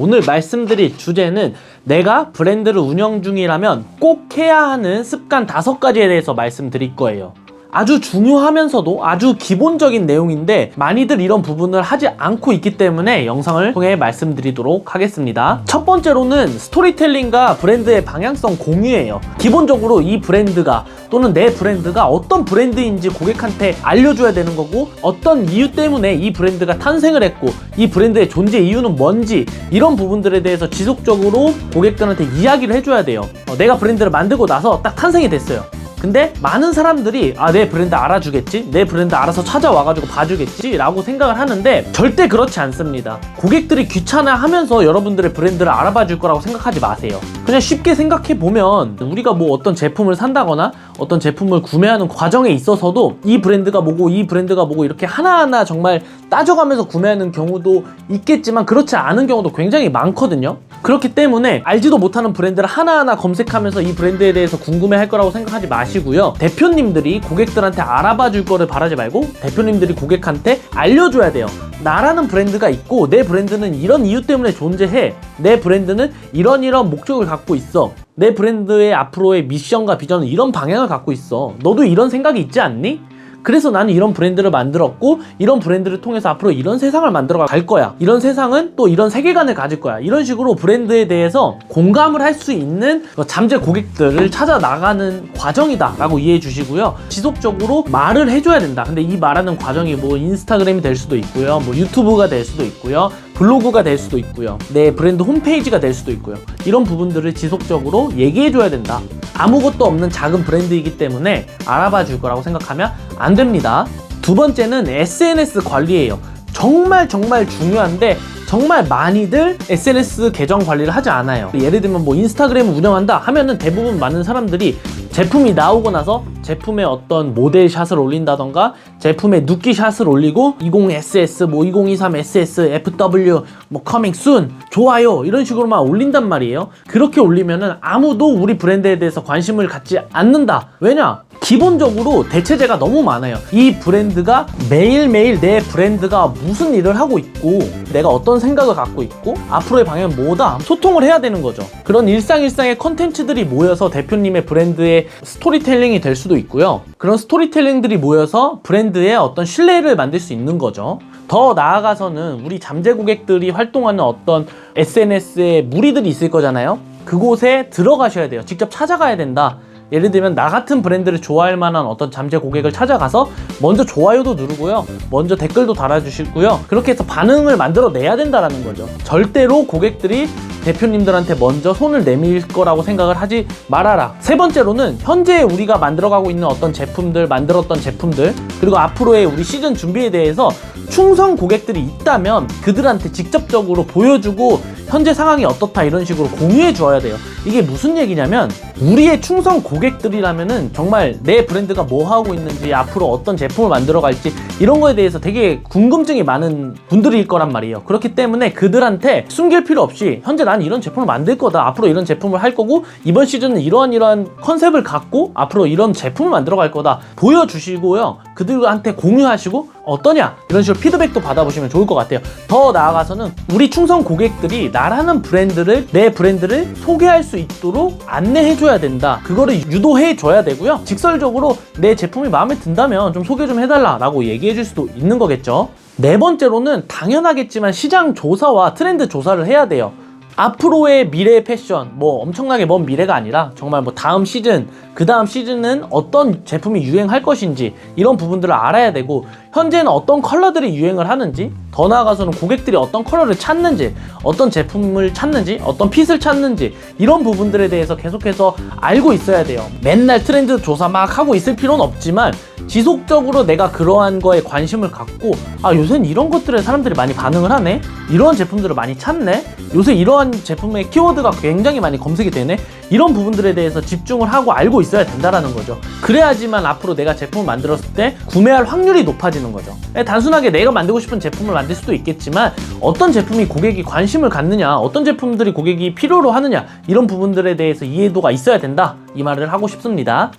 오늘 말씀드릴 주제는 내가 브랜드를 운영 중이라면 꼭 해야 하는 습관 5가지에 대해서 말씀드릴 거예요. 아주 중요하면서도 아주 기본적인 내용인데 많이들 이런 부분을 하지 않고 있기 때문에 영상을 통해 말씀드리도록 하겠습니다. 첫 번째로는 스토리텔링과 브랜드의 방향성 공유예요. 기본적으로 이 브랜드가 또는 내 브랜드가 어떤 브랜드인지 고객한테 알려줘야 되는 거고, 어떤 이유 때문에 이 브랜드가 탄생을 했고 이 브랜드의 존재 이유는 뭔지, 이런 부분들에 대해서 지속적으로 고객들한테 이야기를 해줘야 돼요. 내가 브랜드를 만들고 나서 딱 탄생이 됐어요. 근데 많은 사람들이 내 브랜드 알아주겠지? 내 브랜드 알아서 찾아와가지고 봐주겠지? 라고 생각을 하는데 절대 그렇지 않습니다. 고객들이 귀찮아하면서 여러분들의 브랜드를 알아봐 줄 거라고 생각하지 마세요. 그냥 쉽게 생각해보면 우리가 뭐 어떤 제품을 산다거나 어떤 제품을 구매하는 과정에 있어서도 이 브랜드가 뭐고 이 브랜드가 뭐고 이렇게 하나하나 정말 따져가면서 구매하는 경우도 있겠지만 그렇지 않은 경우도 굉장히 많거든요. 그렇기 때문에 알지도 못하는 브랜드를 하나하나 검색하면서 이 브랜드에 대해서 궁금해할 거라고 생각하지 마시고요. 대표님들이 고객들한테 알아봐 줄 거를 바라지 말고 대표님들이 고객한테 알려줘야 돼요. 나라는 브랜드가 있고 내 브랜드는 이런 이유 때문에 존재해. 내 브랜드는 이런 목적을 갖고 있어. 내 브랜드의 앞으로의 미션과 비전은 이런 방향을 갖고 있어. 너도 이런 생각이 있지 않니? 그래서 나는 이런 브랜드를 만들었고 이런 브랜드를 통해서 앞으로 이런 세상을 만들어 갈 거야. 이런 세상은 또 이런 세계관을 가질 거야. 이런 식으로 브랜드에 대해서 공감을 할 수 있는 잠재 고객들을 찾아 나가는 과정이다 라고 이해해 주시고요. 지속적으로 말을 해줘야 된다. 근데 이 말하는 과정이 뭐 인스타그램이 될 수도 있고요, 뭐 유튜브가 될 수도 있고요, 블로그가 될 수도 있고요, 내 브랜드 홈페이지가 될 수도 있고요. 이런 부분들을 지속적으로 얘기해 줘야 된다. 아무것도 없는 작은 브랜드이기 때문에 알아봐 줄 거라고 생각하면 안 됩니다. 두 번째는 SNS 관리예요. 정말 중요한데 정말 많이들 SNS 계정 관리를 하지 않아요. 예를 들면 뭐 인스타그램을 운영한다 하면은 대부분 많은 사람들이 제품이 나오고 나서 제품의 어떤 모델 샷을 올린다던가 제품의 눕기 샷을 올리고 20SS, 뭐 2023 SS, FW, 뭐 coming soon, 좋아요 이런 식으로만 올린단 말이에요. 그렇게 올리면은 아무도 우리 브랜드에 대해서 관심을 갖지 않는다. 왜냐? 기본적으로 대체제가 너무 많아요. 이 브랜드가 매일매일 내 브랜드가 무슨 일을 하고 있고 내가 어떤 생각을 갖고 있고 앞으로의 방향은 뭐다 소통을 해야 되는 거죠. 그런 일상의 컨텐츠들이 모여서 대표님의 브랜드의 스토리텔링이 될 수도 있고요. 그런 스토리텔링들이 모여서 브랜드의 어떤 신뢰를 만들 수 있는 거죠. 더 나아가서는 우리 잠재 고객들이 활동하는 어떤 SNS에 무리들이 있을 거잖아요. 그곳에 들어가셔야 돼요. 직접 찾아가야 된다. 예를 들면 나 같은 브랜드를 좋아할 만한 어떤 잠재 고객을 찾아가서 먼저 좋아요도 누르고요, 먼저 댓글도 달아주시고요, 그렇게 해서 반응을 만들어내야 된다라는 거죠. 절대로 고객들이 대표님들한테 먼저 손을 내밀 거라고 생각을 하지 말아라. 세 번째로는 현재 우리가 만들어가고 있는 어떤 제품들, 만들었던 제품들, 그리고 앞으로의 우리 시즌 준비에 대해서 충성 고객들이 있다면 그들한테 직접적으로 보여주고 현재 상황이 어떻다 이런 식으로 공유해 주어야 돼요. 이게 무슨 얘기냐면 우리의 충성 고객들이라면은 정말 내 브랜드가 뭐 하고 있는지, 앞으로 어떤 제품을 만들어 갈지 이런 거에 대해서 되게 궁금증이 많은 분들일 거란 말이에요. 그렇기 때문에 그들한테 숨길 필요 없이 현재 난 이런 제품을 만들 거다, 앞으로 이런 제품을 할 거고 이번 시즌은 이러한 컨셉을 갖고 앞으로 이런 제품을 만들어 갈 거다 보여주시고요, 그들한테 공유하시고 어떠냐 이런 식으로 피드백도 받아보시면 좋을 것 같아요. 더 나아가서는 우리 충성 고객들이 나라는 브랜드를, 내 브랜드를 소개할 수 있도록 안내해줘야 된다. 그거를 유도해줘야 되고요. 직설적으로 내 제품이 마음에 든다면 좀 소개 좀 해달라 라고 얘기해줄 수도 있는 거겠죠. 네 번째로는 당연하겠지만 시장 조사와 트렌드 조사를 해야 돼요. 앞으로의 미래의 패션, 뭐 엄청나게 먼 미래가 아니라 정말 뭐 다음 시즌, 그 다음 시즌은 어떤 제품이 유행할 것인지 이런 부분들을 알아야 되고, 현재는 어떤 컬러들이 유행을 하는지, 더 나아가서는 고객들이 어떤 컬러를 찾는지, 어떤 제품을 찾는지, 어떤 핏을 찾는지 이런 부분들에 대해서 계속해서 알고 있어야 돼요. 맨날 트렌드 조사 막 하고 있을 필요는 없지만 지속적으로 내가 그러한 거에 관심을 갖고 요새는 이런 것들에 사람들이 많이 반응을 하네, 이런 제품들을 많이 찾네, 요새 이러한 제품의 키워드가 굉장히 많이 검색이 되네, 이런 부분들에 대해서 집중을 하고 알고 있어야 된다라는 거죠. 그래야지만 앞으로 내가 제품을 만들었을 때 구매할 확률이 높아지는 거죠. 단순하게 내가 만들고 싶은 제품을 만들 수도 있겠지만 어떤 제품이 고객이 관심을 갖느냐, 어떤 제품들이 고객이 필요로 하느냐, 이런 부분들에 대해서 이해도가 있어야 된다, 이 말을 하고 싶습니다.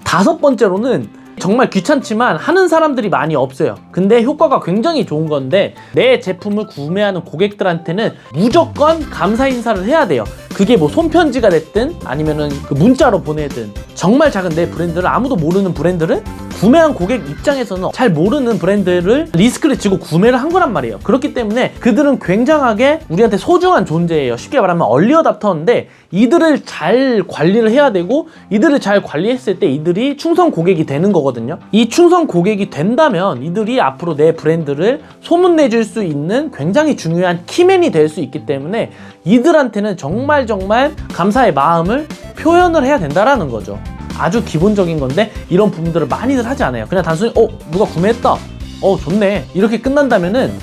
다섯 번째로는 정말 귀찮지만 하는 사람들이 많이 없어요. 근데 효과가 굉장히 좋은 건데, 내 제품을 구매하는 고객들한테는 무조건 감사 인사를 해야 돼요. 그게 뭐 손편지가 됐든 아니면은 그 문자로 보내든, 정말 작은 내 브랜드를, 아무도 모르는 브랜드를 구매한 고객 입장에서는 잘 모르는 브랜드를 리스크를 지고 구매를 한 거란 말이에요. 그렇기 때문에 그들은 굉장하게 우리한테 소중한 존재예요. 쉽게 말하면 얼리 어답터인데, 이들을 잘 관리를 해야 되고, 이들을 잘 관리했을 때 이들이 충성 고객이 되는 거거든요. 이 충성 고객이 된다면 이들이 앞으로 내 브랜드를 소문내줄 수 있는 굉장히 중요한 키맨이 될 수 있기 때문에, 이들한테는 정말 감사의 마음을 표현을 해야 된다라는 거죠. 아주 기본적인 건데, 이런 부분들을 많이들 하지 않아요. 그냥 단순히 누가 구매했다, 좋네, 이렇게 끝난다면은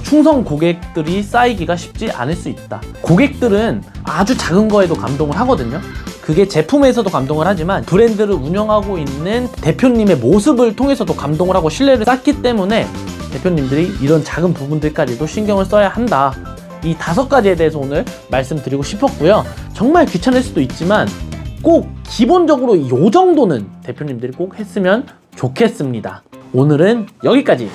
충성 고객들이 쌓이기가 쉽지 않을 수 있다. 고객들은 아주 작은 거에도 감동을 하거든요. 그게 제품에서도 감동을 하지만 브랜드를 운영하고 있는 대표님의 모습을 통해서도 감동을 하고 신뢰를 쌓기 때문에, 대표님들이 이런 작은 부분들까지도 신경을 써야 한다. 이 5가지에 대해서 오늘 말씀드리고 싶었고요. 정말 귀찮을 수도 있지만 꼭 기본적으로 이 정도는 대표님들이 꼭 했으면 좋겠습니다. 오늘은 여기까지.